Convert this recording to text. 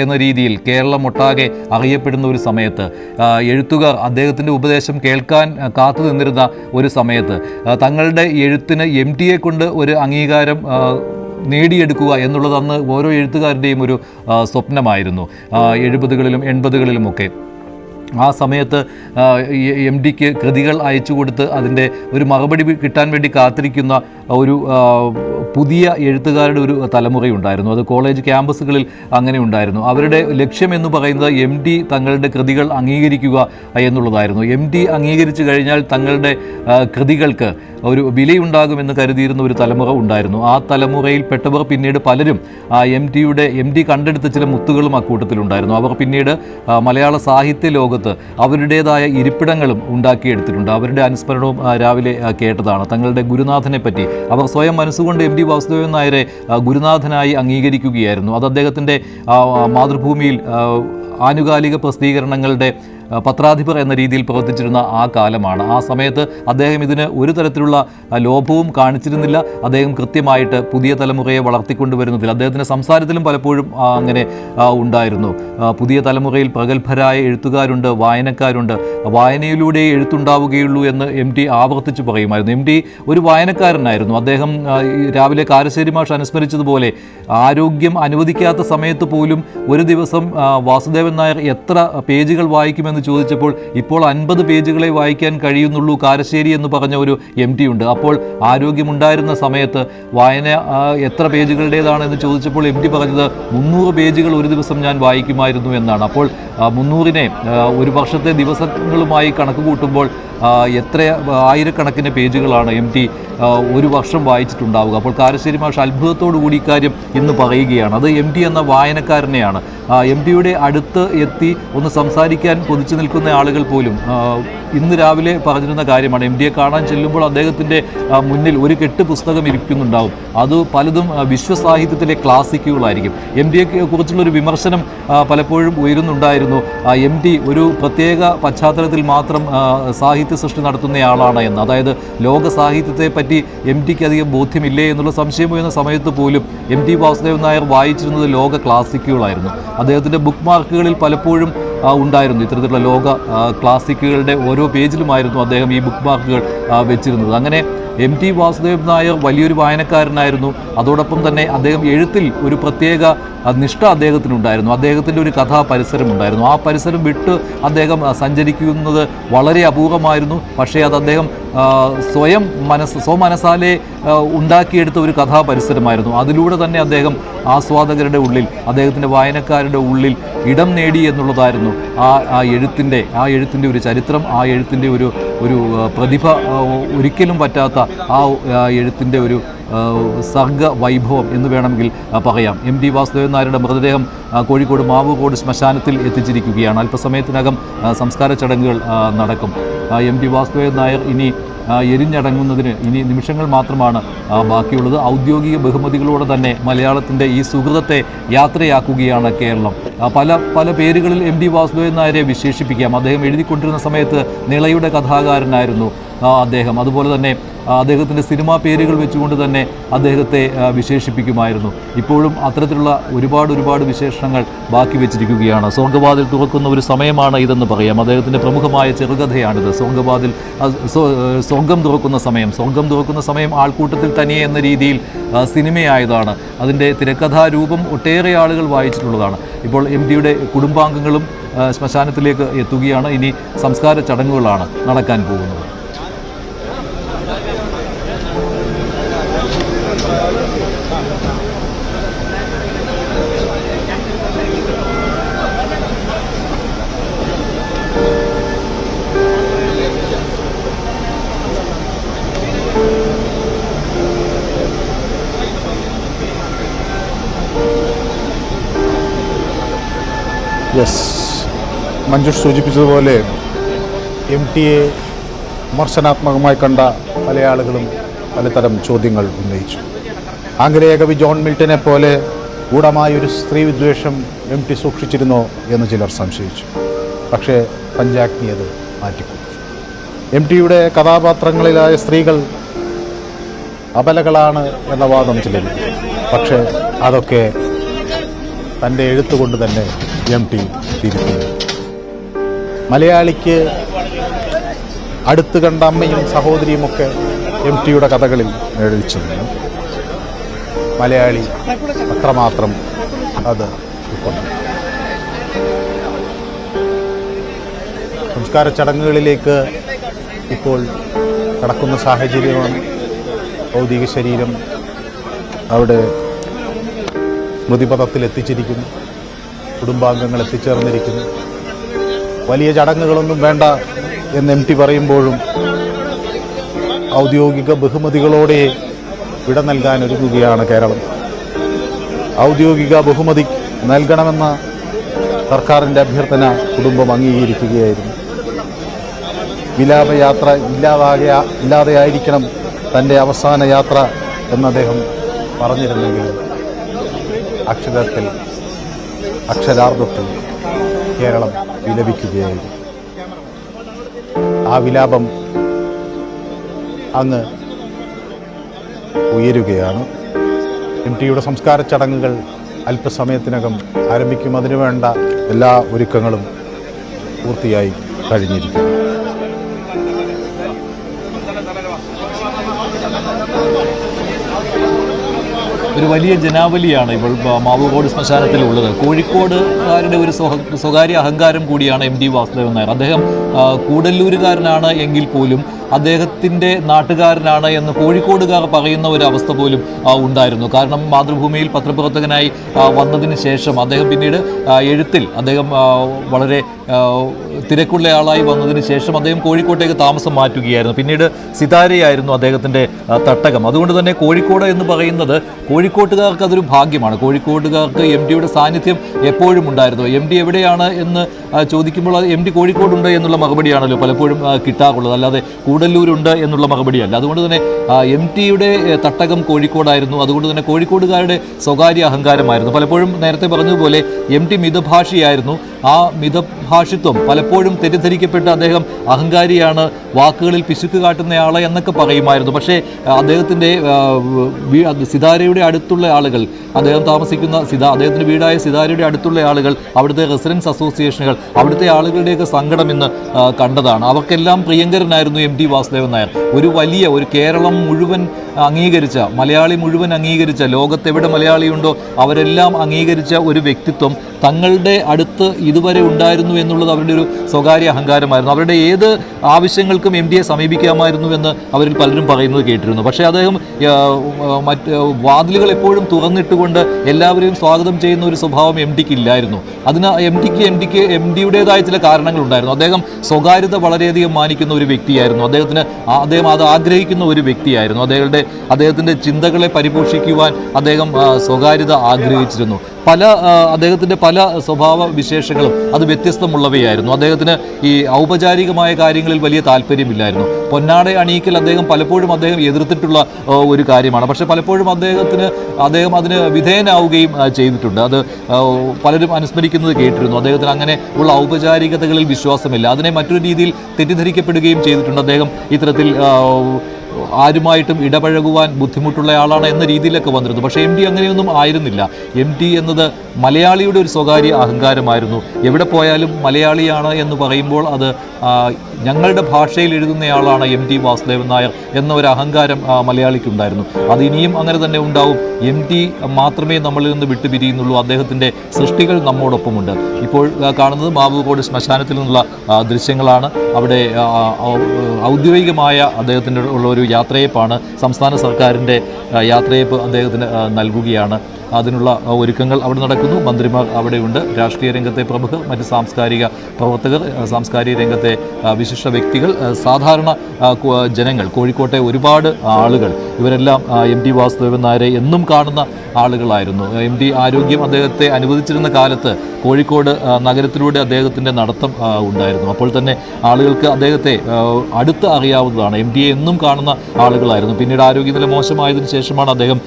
എന്ന രീതിയിൽ കേരളമൊട്ടാകെ അറിയപ്പെടുന്ന ഒരു സമയത്ത് എഴുത്തുകാർ അദ്ദേഹത്തിൻ്റെ ഉപദേശം കേൾക്കാൻ കാത്തു നിന്നിരുന്ന ഒരു സമയത്ത് തങ്ങളുടെ എഴുത്തിന് MTയെ കൊണ്ട് ഒരു അംഗീകാരം നേടിയെടുക്കുക എന്നുള്ളത് അന്ന് ഓരോ എഴുത്തുകാരുടെയും ഒരു സ്വപ്നമായിരുന്നു. 70കളിലും 80കളിലുമൊക്കെ ആ സമയത്ത് MDക്ക് കൃതികൾ അയച്ചു കൊടുത്ത് അതിൻ്റെ ഒരു മറുപടി കിട്ടാൻ വേണ്ടി കാത്തിരിക്കുന്ന ഒരു പുതിയ എഴുത്തുകാരുടെ ഒരു തലമുറയുണ്ടായിരുന്നു. അത് കോളേജ് ക്യാമ്പസുകളിൽ അങ്ങനെ ഉണ്ടായിരുന്നു. അവരുടെ ലക്ഷ്യം എന്ന് പറയുന്നത് MD തങ്ങളുടെ കൃതികൾ അംഗീകരിക്കുക എന്നുള്ളതായിരുന്നു. MD അംഗീകരിച്ചു കഴിഞ്ഞാൽ തങ്ങളുടെ കൃതികൾക്ക് ഒരു വിലയുണ്ടാകുമെന്ന് കരുതിയിരുന്ന ഒരു തലമുറ ഉണ്ടായിരുന്നു. ആ തലമുറയിൽ പെട്ടവർ പിന്നീട് പലരും MD കണ്ടെടുത്ത ചില മുത്തുകളും അക്കൂട്ടത്തിലുണ്ടായിരുന്നു. അവർ പിന്നീട് മലയാള സാഹിത്യ ലോകത്ത് അവരുടേതായ ഇരിപ്പിടങ്ങളും ഉണ്ടാക്കിയെടുത്തിട്ടുണ്ട്. അവരുടെ അനുസ്മരണവും രാവിലെ കേട്ടതാണ്. തങ്ങളുടെ ഗുരുനാഥനെ പറ്റി അവർ സ്വയം മനസ്സുകൊണ്ട് MD വാസുദേവൻ നായരെ ഗുരുനാഥനായി അംഗീകരിക്കുകയായിരുന്നു. അത് അദ്ദേഹത്തിൻ്റെ മാതൃഭൂമിയിൽ ആനുകാലിക പ്രസിദ്ധീകരണങ്ങളുടെ പത്രാധിപർ എന്ന രീതിയിൽ പ്രവർത്തിച്ചിരുന്ന ആ കാലമാണ്. ആ സമയത്ത് അദ്ദേഹം ഇതിന് ഒരു തരത്തിലുള്ള ലോഭവും കാണിച്ചിരുന്നില്ല. അദ്ദേഹം കൃത്യമായിട്ട് പുതിയ തലമുറയെ വളർത്തിക്കൊണ്ടുവരുന്നതിൽ അദ്ദേഹത്തിൻ്റെ സംസാരത്തിലും പലപ്പോഴും അങ്ങനെ ഉണ്ടായിരുന്നു. പുതിയ തലമുറയിൽ പ്രഗത്ഭരായ എഴുത്തുകാരുണ്ട്, വായനക്കാരുണ്ട്, വായനയിലൂടെ എഴുത്തുണ്ടാവുകയുള്ളൂ എന്ന് MD ആവർത്തിച്ച് പറയുമായിരുന്നു. MD ഒരു വായനക്കാരനായിരുന്നു. അദ്ദേഹം രാവിലെ കാരശ്ശേരി മാഷ് അനുസ്മരിച്ചതുപോലെ ആരോഗ്യം അനുവദിക്കാത്ത സമയത്ത് പോലും ഒരു ദിവസം വാസുദേവൻ നായർ എത്ര പേജുകൾ വായിക്കുമെന്ന് ചോദിച്ചപ്പോൾ ഇപ്പോൾ 50 പേജുകളെ വായിക്കാൻ കഴിയുന്നുള്ളൂ കാരശ്ശേരി എന്ന് പറഞ്ഞ ഒരു MD ഉണ്ട്. അപ്പോൾ ആരോഗ്യമുണ്ടായിരുന്ന സമയത്ത് വായന എത്ര പേജുകളുടേതാണെന്ന് ചോദിച്ചപ്പോൾ MD പറഞ്ഞത് 300 പേജുകൾ ഒരു ദിവസം ഞാൻ വായിക്കുമായിരുന്നു എന്നാണ്. അപ്പോൾ 300നെ ഒരു വർഷത്തെ ദിവസങ്ങളുമായി കണക്ക് കൂട്ടുമ്പോൾ എത്ര ആയിരക്കണക്കിന് പേജുകളാണ് MD ഒരു വർഷം വായിച്ചിട്ടുണ്ടാവുക. അപ്പോൾ കാരശ്ശേരി മാഷ് അത്ഭുതത്തോടു കൂടി ഇക്കാര്യം ഇന്ന് പറയുകയാണ്. അത് MD എന്ന വായനക്കാരനെയാണ്. MDയുടെ അടുത്ത് എത്തി ഒന്ന് സംസാരിക്കാൻ കൊതിച്ചു നിൽക്കുന്ന ആളുകൾ പോലും ഇന്ന് രാവിലെ പറഞ്ഞിരുന്ന കാര്യമാണ്. MDയെ കാണാൻ ചെല്ലുമ്പോൾ അദ്ദേഹത്തിൻ്റെ മുന്നിൽ ഒരു കെട്ട് പുസ്തകം ഇരിക്കുന്നുണ്ടാവും. അത് പലതും വിശ്വസാഹിത്യത്തിലെ ക്ലാസിക്കുകളായിരിക്കും. MDയെ കുറിച്ചുള്ളൊരു വിമർശനം പലപ്പോഴും ഉയരുന്നുണ്ടായിരുന്നു. MD ഒരു പ്രത്യേക പശ്ചാത്തലത്തിൽ മാത്രം സാഹിത്യ സൃഷ്ടി നടത്തുന്നയാളാണ് എന്ന്. അതായത് ലോക സാഹിത്യത്തെ പറ്റി MDക്ക് അധികം ബോധ്യമില്ലേ എന്നുള്ള സംശയം വരുന്ന സമയത്ത് പോലും MD വാസുദേവൻ നായർ വായിച്ചിരുന്നത് ലോക ക്ലാസിക്കുകളായിരുന്നു. അദ്ദേഹത്തിൻ്റെ ബുക്ക് മാർക്കുകളിൽ പലപ്പോഴും ഉണ്ടായിരുന്നു ഇത്തരത്തിലുള്ള ലോക ക്ലാസിക്കുകളുടെ ഓരോ പേജിലുമായിരുന്നു അദ്ദേഹം ഈ ബുക്ക് മാർക്കുകൾ വെച്ചിരുന്നത്. അങ്ങനെ MD വാസുദേവൻ നായർ വലിയൊരു വായനക്കാരനായിരുന്നു. അതോടൊപ്പം തന്നെ അദ്ദേഹം എഴുത്തിൽ ഒരു പ്രത്യേക നിഷ്ഠ അദ്ദേഹത്തിനുണ്ടായിരുന്നു. അദ്ദേഹത്തിൻ്റെ ഒരു കഥാ പരിസരമുണ്ടായിരുന്നു. ആ പരിസരം വിട്ട് അദ്ദേഹം സഞ്ചരിക്കുന്നത് വളരെ അപൂർവമായിരുന്നു. പക്ഷേ അത് അദ്ദേഹം സ്വമനസാലെ ഉണ്ടാക്കിയെടുത്ത ഒരു കഥാ പരിസരമായിരുന്നു. അതിലൂടെ തന്നെ അദ്ദേഹം ആസ്വാദകരുടെ ഉള്ളിൽ, അദ്ദേഹത്തിൻ്റെ വായനക്കാരുടെ ഉള്ളിൽ ഇടം നേടി എന്നുള്ളതായിരുന്നു ആ എഴുത്തിൻ്റെ ഒരു ചരിത്രം, ആ എഴുത്തിൻ്റെ ഒരു പ്രതിഭ ഒരിക്കലും പറ്റാത്ത ആ എഴുത്തിൻ്റെ ഒരു സർഗ വൈഭവം എന്ന് വേണമെങ്കിൽ പറയാം. MD വാസുദേവൻ നായരുടെ മൃതദേഹം കോഴിക്കോട് മാവുകോട് ശ്മശാനത്തിൽ എത്തിച്ചിരിക്കുകയാണ്. അല്പസമയത്തിനകം സംസ്കാര ചടങ്ങുകൾ നടക്കും. MD വാസുദേവൻ നായർ ഇനി എരിഞ്ഞടങ്ങുന്നതിന് ഇനി നിമിഷങ്ങൾ മാത്രമാണ് ബാക്കിയുള്ളത്. ഔദ്യോഗിക ബഹുമതികളോടെ തന്നെ മലയാളത്തിൻ്റെ ഈ സുഹൃതത്തെ യാത്രയാക്കുകയാണ് കേരളം. പല പേരുകളിൽ MD വാസുദേവൻ നായരെ വിശേഷിപ്പിക്കാം. അദ്ദേഹം എഴുതിക്കൊണ്ടിരുന്ന സമയത്ത് നിളയുടെ കഥാകാരനായിരുന്നു അദ്ദേഹം. അതുപോലെ തന്നെ അദ്ദേഹത്തിൻ്റെ സിനിമാ പേരുകൾ വെച്ചുകൊണ്ട് തന്നെ അദ്ദേഹത്തെ വിശേഷിപ്പിക്കുമായിരുന്നു. ഇപ്പോഴും അത്തരത്തിലുള്ള ഒരുപാട് വിശേഷണങ്ങൾ ബാക്കി വെച്ചിരിക്കുകയാണ്. സ്വർഗ്ഗവാതിൽ തുറക്കുന്ന ഒരു സമയമാണ് ഇതെന്ന് പറയാം. അദ്ദേഹത്തിൻ്റെ പ്രമുഖമായ ചെറുകഥയാണിത്. സ്വർഗം തുറക്കുന്ന സമയം ആൾക്കൂട്ടത്തിൽ തനിയെ എന്ന രീതിയിൽ സിനിമയായതാണ്. അതിൻ്റെ തിരക്കഥാരൂപം ഒട്ടേറെ ആളുകൾ വായിച്ചിട്ടുള്ളതാണ്. ഇപ്പോൾ MDയുടെ കുടുംബാംഗങ്ങളും ശ്മശാനത്തിലേക്ക് എത്തുകയാണ്. ഇനി സംസ്കാര ചടങ്ങുകളാണ് നടക്കാൻ പോകുന്നത്. മഞ്ജുഷ് സൂചിപ്പിച്ചതുപോലെ MTയെ വിമർശനാത്മകമായി കണ്ട പല ആളുകളും പലതരം ചോദ്യങ്ങൾ ഉന്നയിച്ചു. ആംഗലേയ കവി ജോൺ മിൽട്ടനെ പോലെ ഗൂഢമായൊരു സ്ത്രീ വിദ്വേഷം MT സൂക്ഷിച്ചിരുന്നോ എന്ന് ചിലർ സംശയിച്ചു. പക്ഷേ പഞ്ചാഗ്നി അത് മാറ്റിക്കൊടുത്തു. MTയുടെ കഥാപാത്രങ്ങളിലായ സ്ത്രീകൾ അബലകളാണ് എന്ന വാദം ചിലർ. പക്ഷേ അതൊക്കെ തൻ്റെ എഴുത്തുകൊണ്ട് തന്നെ എം ടി തിരുത്തി. മലയാളിക്ക് അടുത്ത് കണ്ട അമ്മയും സഹോദരിയുമൊക്കെ എം ടിയുടെ കഥകളിൽ എഴുതിച്ചിരുന്നു. മലയാളി അത്രമാത്രം അത് ഉൾക്കൊണ്ടു. സംസ്കാര ചടങ്ങുകളിലേക്ക് ഇപ്പോൾ കടക്കുന്ന സാഹചര്യമാണ്. ഭൗതിക ശരീരം അവിടെ സ്മൃതിപഥത്തിൽ എത്തിച്ചിരിക്കുന്നു. കുടുംബാംഗങ്ങൾ എത്തിച്ചേർന്നിരിക്കുന്നു. വലിയ ചടങ്ങുകളൊന്നും വേണ്ട എന്ന് എം ടി പറയുമ്പോഴും ഔദ്യോഗിക ബഹുമതികളോടെ വിട നൽകാൻ ഒരുങ്ങുകയാണ് കേരളം. ഔദ്യോഗിക ബഹുമതി നൽകണമെന്ന സർക്കാരിൻ്റെ അഭ്യർത്ഥന കുടുംബം അംഗീകരിക്കുകയായിരുന്നു. വിലാപയാത്ര ഇല്ലാതെയായിരിക്കണം തൻ്റെ അവസാന യാത്ര എന്ന് അദ്ദേഹം പറഞ്ഞിരുന്നെങ്കിലും അക്ഷരാർത്ഥത്തിൽ കേരളം വിലപിക്കുകയായിരുന്നു. ആ വിലാപം അങ്ങ് ഉയരുകയാണ്. എം ടിയുടെ സംസ്കാര ചടങ്ങുകൾ അല്പസമയത്തിനകം ആരംഭിക്കും. അതിനുവേണ്ട എല്ലാ ഒരുക്കങ്ങളും പൂർത്തിയായി കഴിഞ്ഞിരിക്കുന്നു. ഒരു വലിയ ജനാവലിയാണ് ഇപ്പോൾ മാവുകോട് ശ്മശാനത്തിലുള്ളത്. കോഴിക്കോടുകാരുടെ ഒരു സ്വകാര്യ അഹങ്കാരം കൂടിയാണ് എം ടി വാസുദേവൻ നായർ. അദ്ദേഹം കൂടല്ലൂരുകാരനാണ് എങ്കിൽ പോലും അദ്ദേഹത്തിൻ്റെ നാട്ടുകാരനാണ് എന്ന് കോഴിക്കോടുകാർ പറയുന്ന ഒരു അവസ്ഥ പോലും ഉണ്ടായിരുന്നു. കാരണം മാതൃഭൂമിയിൽ പത്രപ്രവർത്തകനായി വന്നതിന് ശേഷം അദ്ദേഹം പിന്നീട് എഴുത്തിൽ അദ്ദേഹം വളരെ തിരക്കുള്ളയാളായി വന്നതിന് ശേഷം അദ്ദേഹം കോഴിക്കോട്ടേക്ക് താമസം മാറ്റുകയായിരുന്നു. പിന്നീട് സിതാരയായിരുന്നു അദ്ദേഹത്തിൻ്റെ തട്ടകം. അതുകൊണ്ട് തന്നെ കോഴിക്കോട് എന്ന് പറയുന്നത് കോഴിക്കോട്ടുകാർക്ക് അതൊരു ഭാഗ്യമാണ്. കോഴിക്കോട്ടുകാർക്ക് എം ടിയുടെ സാന്നിധ്യം എപ്പോഴും ഉണ്ടായിരുന്നു. എം ടി എവിടെയാണ് എന്ന് ചോദിക്കുമ്പോൾ അത് എം ടി കോഴിക്കോടുണ്ട് എന്നുള്ള മറുപടിയാണല്ലോ പലപ്പോഴും കിട്ടാറുള്ളത്, അല്ലാതെ കൂടല്ലൂരുണ്ട് എന്നുള്ള മറുപടിയല്ല. അതുകൊണ്ട് തന്നെ എം ടിയുടെ തട്ടകം കോഴിക്കോടായിരുന്നു. അതുകൊണ്ട് തന്നെ കോഴിക്കോടുകാരുടെ സ്വകാര്യ അഹങ്കാരമായിരുന്നു. പലപ്പോഴും നേരത്തെ പറഞ്ഞതുപോലെ എം ടി മിതഭാഷിയായിരുന്നു. ആ മിതഭാഷിത്വം പലപ്പോഴും തെറ്റിദ്ധരിക്കപ്പെട്ട് അദ്ദേഹം അഹങ്കാരിയാണ്, വാക്കുകളിൽ പിശുക്ക് കാട്ടുന്നയാളെ എന്നൊക്കെ പറയുമായിരുന്നു. പക്ഷേ അദ്ദേഹത്തിൻ്റെ സിതാരയുടെ അടുത്തുള്ള ആളുകൾ, അദ്ദേഹം താമസിക്കുന്ന അദ്ദേഹത്തിൻ്റെ വീടായ സിതാരയുടെ അടുത്തുള്ള ആളുകൾ, അവിടുത്തെ റെസിഡൻസ് അസോസിയേഷനുകൾ, അവിടുത്തെ ആളുകളുടെയൊക്കെ സങ്കടം ഇന്ന് കണ്ടതാണ്. അവർക്കെല്ലാം പ്രിയങ്കരനായിരുന്നു എം ടി വാസുദേവൻ നായർ. ഒരു കേരളം മുഴുവൻ അംഗീകരിച്ച, മലയാളി മുഴുവൻ അംഗീകരിച്ച, ലോകത്തെവിടെ മലയാളിയുണ്ടോ അവരെല്ലാം അംഗീകരിച്ച ഒരു വ്യക്തിത്വം തങ്ങളുടെ അടുത്ത് ഇതുവരെ ഉണ്ടായിരുന്നു എന്നുള്ളത് അവരുടെ ഒരു സ്വകാര്യ അഹങ്കാരമായിരുന്നു. അവരുടെ ഏത് ആവശ്യങ്ങൾക്കും എം ടിയെ സമീപിക്കാമായിരുന്നു എന്ന് അവരിൽ പലരും പറയുന്നത് കേട്ടിരുന്നു. പക്ഷേ അദ്ദേഹം വാതിലുകൾ എപ്പോഴും തുറന്നിട്ടുകൊണ്ട് എല്ലാവരെയും സ്വാഗതം ചെയ്യുന്ന ഒരു സ്വഭാവം എം ടിക്ക് ഇല്ലായിരുന്നു. അതിന് എം ടിയുടേതായ ചില കാരണങ്ങളുണ്ടായിരുന്നു. അദ്ദേഹം സ്വകാര്യത വളരെയധികം മാനിക്കുന്ന ഒരു വ്യക്തിയായിരുന്നു. അദ്ദേഹം അത് ആഗ്രഹിക്കുന്ന ഒരു വ്യക്തിയായിരുന്നു. അദ്ദേഹത്തിൻ്റെ ചിന്തകളെ പരിപോഷിക്കുവാൻ അദ്ദേഹം സ്വകാര്യത ആഗ്രഹിച്ചിരുന്നു. അദ്ദേഹത്തിൻ്റെ പല സ്വഭാവ വിശേഷങ്ങളും അത് വ്യത്യസ്തമുള്ളവയായിരുന്നു. അദ്ദേഹത്തിന് ഈ ഔപചാരികമായ കാര്യങ്ങളിൽ വലിയ താല്പര്യമില്ലായിരുന്നു. പൊന്നാട അണിയിക്കൽ പലപ്പോഴും അദ്ദേഹം എതിർത്തിട്ടുള്ള ഒരു കാര്യമാണ്. പക്ഷേ പലപ്പോഴും അദ്ദേഹം അതിന് വിധേയനാവുകയും ചെയ്തിട്ടുണ്ട്. അത് പലരും അനുസ്മരിക്കുന്നത് കേട്ടിരുന്നു. അദ്ദേഹത്തിന് അങ്ങനെ ഉള്ള ഔപചാരികതകളിൽ വിശ്വാസമില്ല. അതിനെ മറ്റൊരു രീതിയിൽ തെറ്റിദ്ധരിക്കപ്പെടുകയും ചെയ്തിട്ടുണ്ട്. അദ്ദേഹം ഇത്തരത്തിൽ ആരുമായിട്ടും ഇടപഴകുവാൻ ബുദ്ധിമുട്ടുള്ള ആളാണ് എന്ന രീതിയിലൊക്കെ വന്നിരുന്നു. പക്ഷേ എം ടി അങ്ങനെയൊന്നും ആയിരുന്നില്ല. എം ടി എന്നത് മലയാളിയുടെ ഒരു സ്വകാര്യ അഹങ്കാരമായിരുന്നു. എവിടെ പോയാലും മലയാളിയാണ് എന്ന് പറയുമ്പോൾ അത് ഞങ്ങളുടെ ഭാഷയിൽ എഴുതുന്നയാളാണ് എം ടി വാസുദേവൻ നായർ എന്ന ഒരു അഹങ്കാരം മലയാളിക്കുണ്ടായിരുന്നു. അത് ഇനിയും അങ്ങനെ തന്നെ ഉണ്ടാവും. എം ടി മാത്രമേ നമ്മളിൽ നിന്ന് വിട്ടുപിരിയുന്നുള്ളൂ. അദ്ദേഹത്തിൻ്റെ സൃഷ്ടികൾ നമ്മോടൊപ്പമുണ്ട്. ഇപ്പോൾ കാണുന്നത് മാവുകോട് ശ്മശാനത്തിൽ നിന്നുള്ള ദൃശ്യങ്ങളാണ്. അവിടെ ഔദ്യോഗികമായ അദ്ദേഹത്തിൻ്റെ ഉള്ള ഒരു യാത്രയപ്പാണ്. സംസ്ഥാന സർക്കാരിൻ്റെ യാത്രയപ്പ് അദ്ദേഹത്തിന് നൽകുകയാണ്. അതിനുള്ള ഒരുക്കങ്ങൾ അവിടെ നടക്കുന്നു. മന്ത്രിമാർ അവിടെയുണ്ട്. രാഷ്ട്രീയ രംഗത്തെ പ്രമുഖർ, മറ്റ് സാംസ്കാരിക പ്രവർത്തകർ, സാംസ്കാരിക രംഗത്തെ വിശിഷ്ട വ്യക്തികൾ, സാധാരണ ജനങ്ങൾ, കോഴിക്കോട്ടെ ഒരുപാട് ആളുകൾ, ഇവരെല്ലാം എം ടി വാസുദേവൻ നായരെ എന്നും കാണുന്ന ആളുകളായിരുന്നു. എം ടി ആരോഗ്യം അദ്ദേഹത്തെ അനുവദിച്ചിരുന്ന കാലത്ത് കോഴിക്കോട് നഗരത്തിലൂടെ അദ്ദേഹത്തിൻ്റെ നടത്തം ഉണ്ടായിരുന്നു. അപ്പോൾ തന്നെ ആളുകൾക്ക് അദ്ദേഹത്തെ അടുത്ത് അറിയാവുന്നതാണ്. എം ടിയെ എന്നും കാണുന്ന ആളുകളായിരുന്നു. പിന്നീട് ആരോഗ്യനില മോശമായതിനു ശേഷമാണ് അദ്ദേഹം